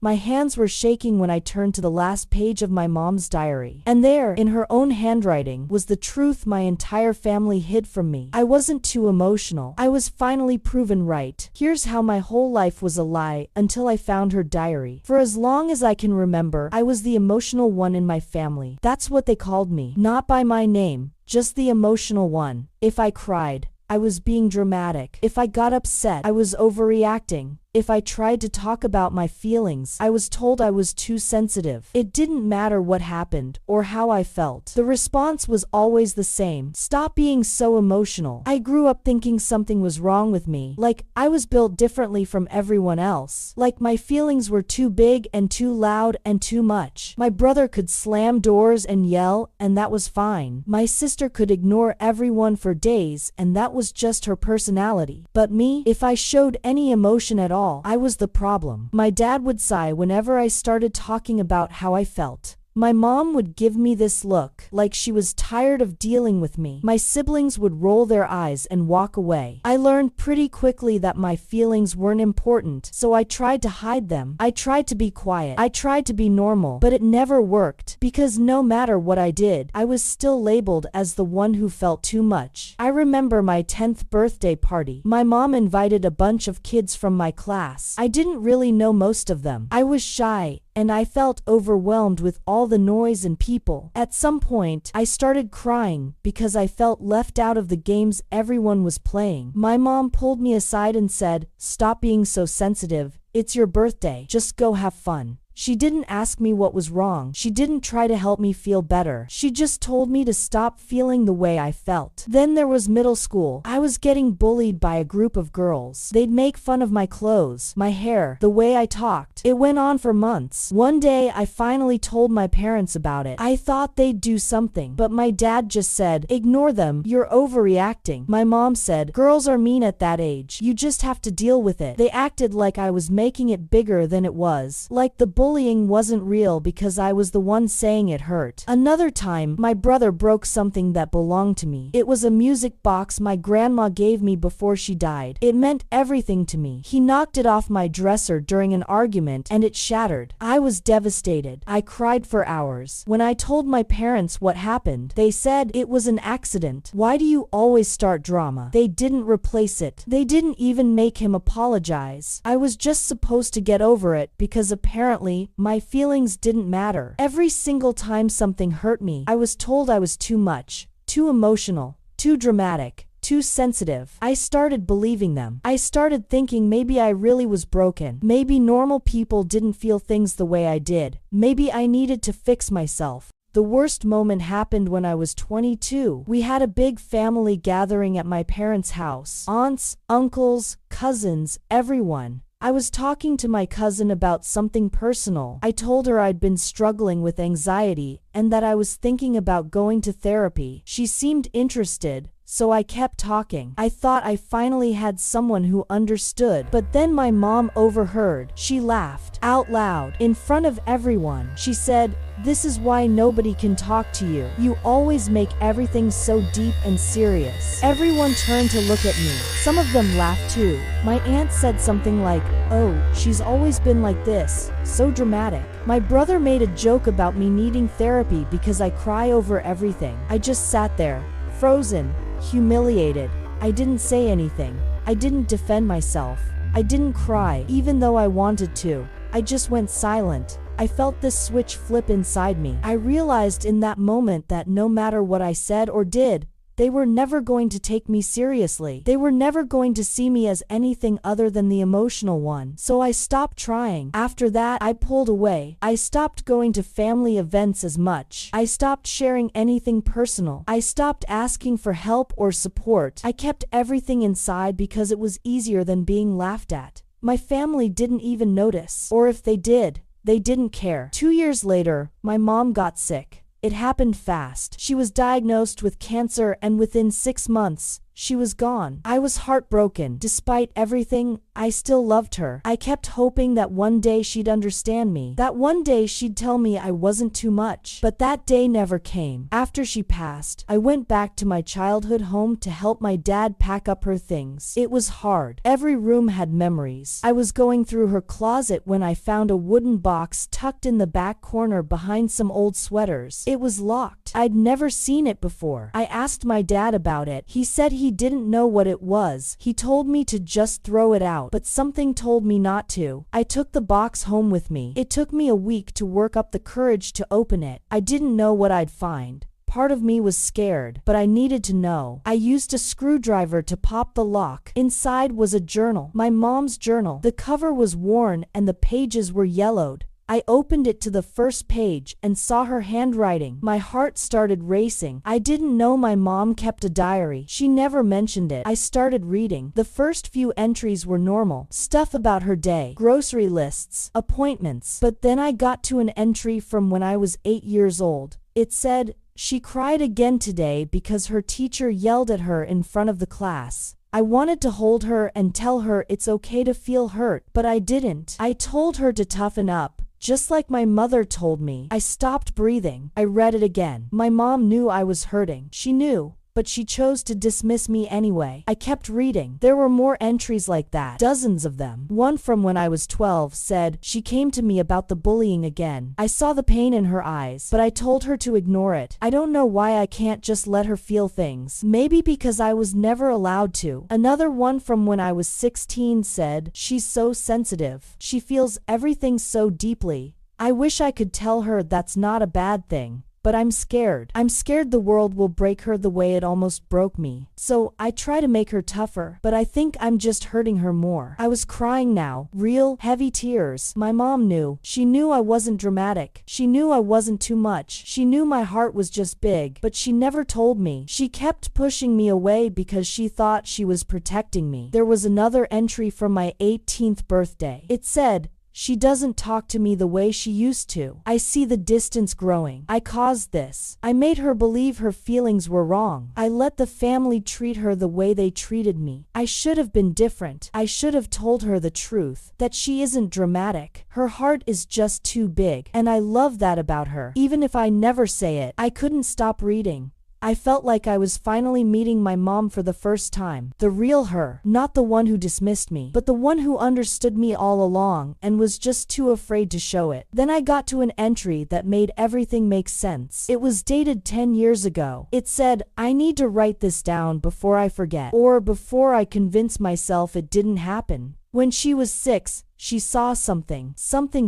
My hands were shaking when I turned to the last page of my mom's diary. And there, in her own handwriting, was the truth my entire family hid from me. I wasn't too emotional. I was finally proven right. Here's how my whole life was a lie until I found her diary. For as long as I can remember, I was the emotional one in my family. That's what they called me. Not by my name, just the emotional one. If I cried, I was being dramatic. If I got upset, I was overreacting. If I tried to talk about my feelings, I was told I was too sensitive. It didn't matter what happened or how I felt. The response was always the same. Stop being so emotional. I grew up thinking something was wrong with me, like I was built differently from everyone else, like my feelings were too big and too loud and too much. My brother could slam doors and yell, and that was fine. My sister could ignore everyone for days, and that was just her personality. But me, if I showed any emotion at all, I was the problem. My dad would sigh whenever I started talking about how I felt. My mom would give me this look, like she was tired of dealing with me. My siblings would roll their eyes and walk away. I learned pretty quickly that my feelings weren't important, so I tried to hide them. I tried to be quiet. I tried to be normal, but it never worked, because no matter what I did, I was still labeled as the one who felt too much. I remember my 10th birthday party. My mom invited a bunch of kids from my class. I didn't really know most of them. I was shy, and I felt overwhelmed with all the noise and people. At some point, I started crying because I felt left out of the games everyone was playing. My mom pulled me aside and said, "Stop being so sensitive. It's your birthday. Just go have fun." She didn't ask me what was wrong. She didn't try to help me feel better. She just told me to stop feeling the way I felt. Then there was middle school. I was getting bullied by a group of girls. They'd make fun of my clothes, my hair, the way I talked. It went on for months. One day, I finally told my parents about it. I thought they'd do something, but my dad just said, "Ignore them. You're overreacting." My mom said, "Girls are mean at that age. You just have to deal with it." They acted like I was making it bigger than it was, like the bullying wasn't real because I was the one saying it hurt. Another time, my brother broke something that belonged to me. It was a music box my grandma gave me before she died. It meant everything to me. He knocked it off my dresser during an argument and it shattered. I was devastated. I cried for hours. When I told my parents what happened, they said it was an accident. Why do you always start drama? They didn't replace it. They didn't even make him apologize. I was just supposed to get over it because apparently my feelings didn't matter. Every single time something hurt me, I was told I was too much, too emotional, too dramatic, too sensitive. I started believing them. I started thinking maybe I really was broken. Maybe normal people didn't feel things the way I did. Maybe I needed to fix myself. The worst moment happened when I was 22. We had a big family gathering at my parents' house. Aunts, uncles, cousins, everyone. I was talking to my cousin about something personal. I told her I'd been struggling with anxiety and that I was thinking about going to therapy. She seemed interested, so I kept talking. I thought I finally had someone who understood, but then my mom overheard. She laughed out loud in front of everyone. She said, "This is why nobody can talk to you. You always make everything so deep and serious." Everyone turned to look at me. Some of them laughed too. My aunt said something like, "Oh, she's always been like this, so dramatic." My brother made a joke about me needing therapy because I cry over everything. I just sat there, frozen, humiliated. I didn't say anything. I didn't defend myself. I didn't cry, even though I wanted to. I just went silent. I felt this switch flip inside me. I realized in that moment that no matter what I said or did, they were never going to take me seriously. They were never going to see me as anything other than the emotional one. So I stopped trying. After that, I pulled away. I stopped going to family events as much. I stopped sharing anything personal. I stopped asking for help or support. I kept everything inside because it was easier than being laughed at. My family didn't even notice. Or if they did, they didn't care. 2 years later, my mom got sick. It happened fast. She was diagnosed with cancer and within 6 months, she was gone. I was heartbroken. Despite everything, I still loved her. I kept hoping that one day she'd understand me, that one day she'd tell me I wasn't too much. But that day never came. After she passed, I went back to my childhood home to help my dad pack up her things. It was hard. Every room had memories. I was going through her closet when I found a wooden box tucked in the back corner behind some old sweaters. It was locked. I'd never seen it before. I asked my dad about it. He said he didn't know what it was. He told me to just throw it out, but something told me not to. I took the box home with me. It took me a week to work up the courage to open it. I didn't know what I'd find. Part of me was scared, but I needed to know. I used a screwdriver to pop the lock. Inside was a journal, my mom's journal. The cover was worn and the pages were yellowed. I opened it to the first page and saw her handwriting. My heart started racing. I didn't know my mom kept a diary. She never mentioned it. I started reading. The first few entries were normal. Stuff about her day, grocery lists, appointments. But then I got to an entry from when I was 8 years old. It said, "She cried again today because her teacher yelled at her in front of the class. I wanted to hold her and tell her it's okay to feel hurt, but I didn't. I told her to toughen up. Just like my mother told me." I stopped breathing. I read it again. My mom knew I was hurting. She knew, but she chose to dismiss me anyway. I kept reading. There were more entries like that, dozens of them. One from when I was 12 said, "She came to me about the bullying again. I saw the pain in her eyes, but I told her to ignore it. I don't know why I can't just let her feel things. Maybe because I was never allowed to." Another one from when I was 16 said, "She's so sensitive. She feels everything so deeply. I wish I could tell her that's not a bad thing. But I'm scared. I'm scared the world will break her the way it almost broke me. So I try to make her tougher, but I think I'm just hurting her more." I was crying now, real, heavy tears. My mom knew. She knew I wasn't dramatic. She knew I wasn't too much. She knew my heart was just big, but she never told me. She kept pushing me away because she thought she was protecting me. There was another entry from my 18th birthday. It said, "She doesn't talk to me the way she used to. I see the distance growing. I caused this. I made her believe her feelings were wrong. I let the family treat her the way they treated me. I should have been different. I should have told her the truth, that she isn't dramatic. Her heart is just too big, and I love that about her. Even if I never say it." I couldn't stop reading. I felt like I was finally meeting my mom for the first time. The real her. Not the one who dismissed me, but the one who understood me all along and was just too afraid to show it. Then I got to an entry that made everything make sense. It was dated 10 years ago. It said, "I need to write this down before I forget, or before I convince myself it didn't happen. When she was 6, she saw something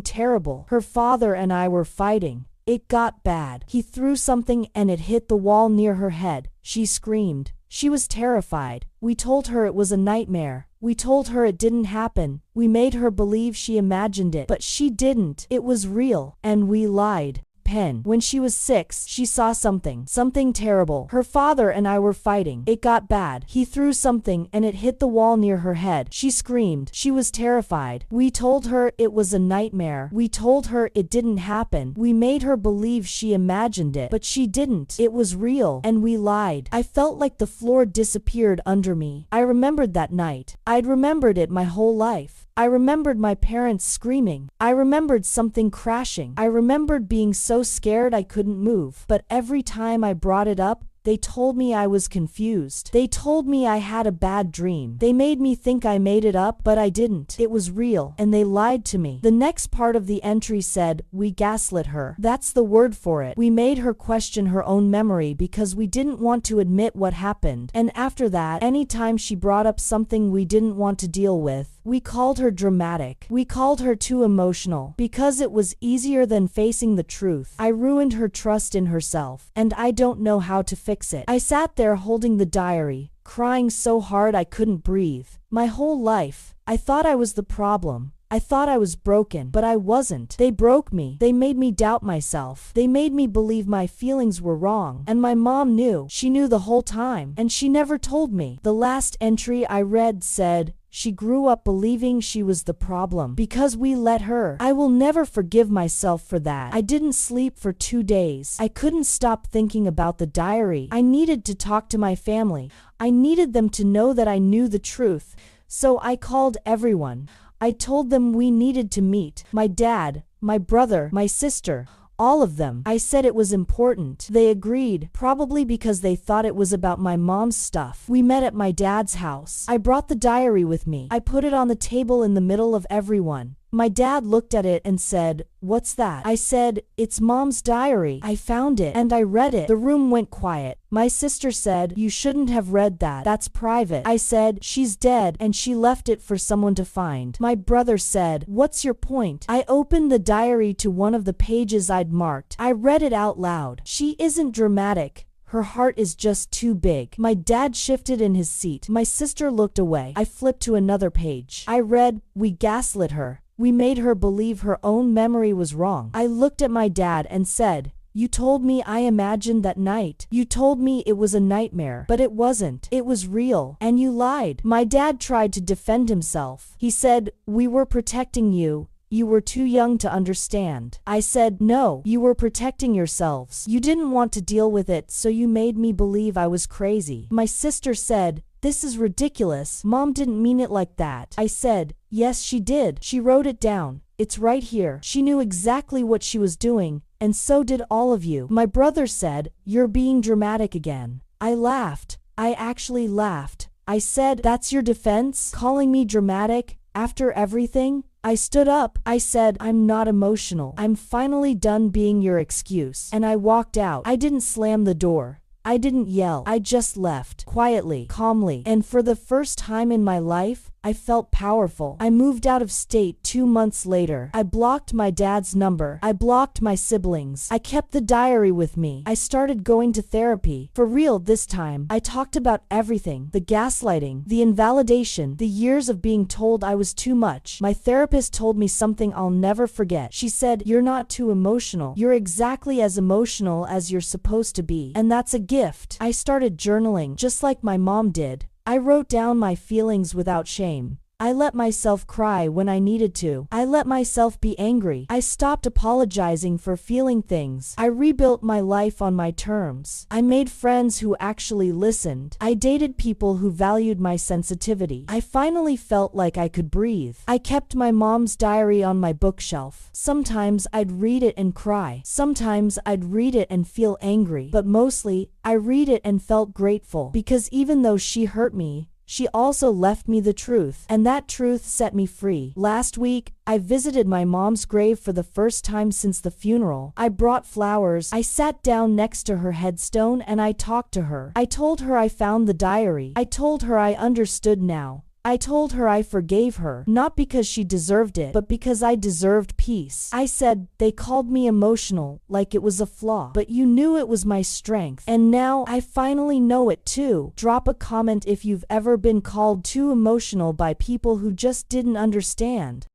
terrible. Her father and I were fighting. It got bad. He threw something and it hit the wall near her head. She screamed. She was terrified. We told her it was a nightmare. We told her it didn't happen. We made her believe she imagined it, but she didn't. It was real. And we lied." Pen. When she was 6, she saw something terrible. Her father and I were fighting. It got bad. He threw something and it hit the wall near her head. She screamed. She was terrified. We told her it was a nightmare. We told her it didn't happen. We made her believe she imagined it, but she didn't. It was real. And we lied. I felt like the floor disappeared under me. I remembered that night. I'd remembered it my whole life. I remembered my parents screaming. I remembered something crashing. I remembered being so scared I couldn't move. But every time I brought it up, they told me I was confused. They told me I had a bad dream. They made me think I made it up, but I didn't. It was real, and they lied to me. The next part of the entry said, "We gaslit her." That's the word for it. We made her question her own memory because we didn't want to admit what happened. And after that, anytime she brought up something we didn't want to deal with, we called her dramatic. We called her too emotional. Because it was easier than facing the truth. I ruined her trust in herself, and I don't know how to fix it. I sat there holding the diary, crying so hard I couldn't breathe. My whole life, I thought I was the problem. I thought I was broken, but I wasn't. They broke me. They made me doubt myself. They made me believe my feelings were wrong. And my mom knew. She knew the whole time, and she never told me. The last entry I read said, "She grew up believing she was the problem because we let her." I will never forgive myself for that. I didn't sleep for 2 days. I couldn't stop thinking about the diary. I needed to talk to my family. I needed them to know that I knew the truth. So I called everyone. I told them we needed to meet. My dad, my brother, my sister, all of them. I said it was important. They agreed, probably because they thought it was about my mom's stuff. We met at my dad's house. I brought the diary with me. I put it on the table in the middle of everyone. My dad looked at it and said, "What's that?" I said, "It's Mom's diary. I found it and I read it." The room went quiet. My sister said, "You shouldn't have read that. That's private." I said, "She's dead and she left it for someone to find." My brother said, "What's your point?" I opened the diary to one of the pages I'd marked. I read it out loud. "She isn't dramatic. Her heart is just too big." My dad shifted in his seat. My sister looked away. I flipped to another page. I read, "We gaslit her. We made her believe her own memory was wrong." I looked at my dad and said, "You told me I imagined that night. You told me it was a nightmare, but it wasn't. It was real, and you lied." My dad tried to defend himself. He said, "We were protecting you. You were too young to understand." I said, "No, you were protecting yourselves. You didn't want to deal with it, so you made me believe I was crazy." My sister said, "This is ridiculous. Mom didn't mean it like that." I said, "Yes, she did. She wrote it down. It's right here. She knew exactly what she was doing, and so did all of you." My brother said, "You're being dramatic again." I laughed. I actually laughed. I said, "That's your defense? Calling me dramatic? After everything?" I stood up. I said, "I'm not emotional. I'm finally done being your excuse." And I walked out. I didn't slam the door. I didn't yell. I just left, quietly, calmly, and for the first time in my life, I felt powerful. I moved out of state 2 months later. I blocked my dad's number. I blocked my siblings. I kept the diary with me. I started going to therapy. For real this time. I talked about everything. The gaslighting, the invalidation, the years of being told I was too much. My therapist told me something I'll never forget. She said, "You're not too emotional. You're exactly as emotional as you're supposed to be. And that's a gift." I started journaling, just like my mom did. I wrote down my feelings without shame. I let myself cry when I needed to. I let myself be angry. I stopped apologizing for feeling things. I rebuilt my life on my terms. I made friends who actually listened. I dated people who valued my sensitivity. I finally felt like I could breathe. I kept my mom's diary on my bookshelf. Sometimes I'd read it and cry. Sometimes I'd read it and feel angry. But mostly, I read it and felt grateful. Because even though she hurt me, she also left me the truth, and that truth set me free. Last week, I visited my mom's grave for the first time since the funeral. I brought flowers. I sat down next to her headstone and I talked to her. I told her I found the diary. I told her I understood now. I told her I forgave her, not because she deserved it, but because I deserved peace. I said, "They called me emotional, like it was a flaw, but you knew it was my strength. And now, I finally know it too." Drop a comment if you've ever been called too emotional by people who just didn't understand.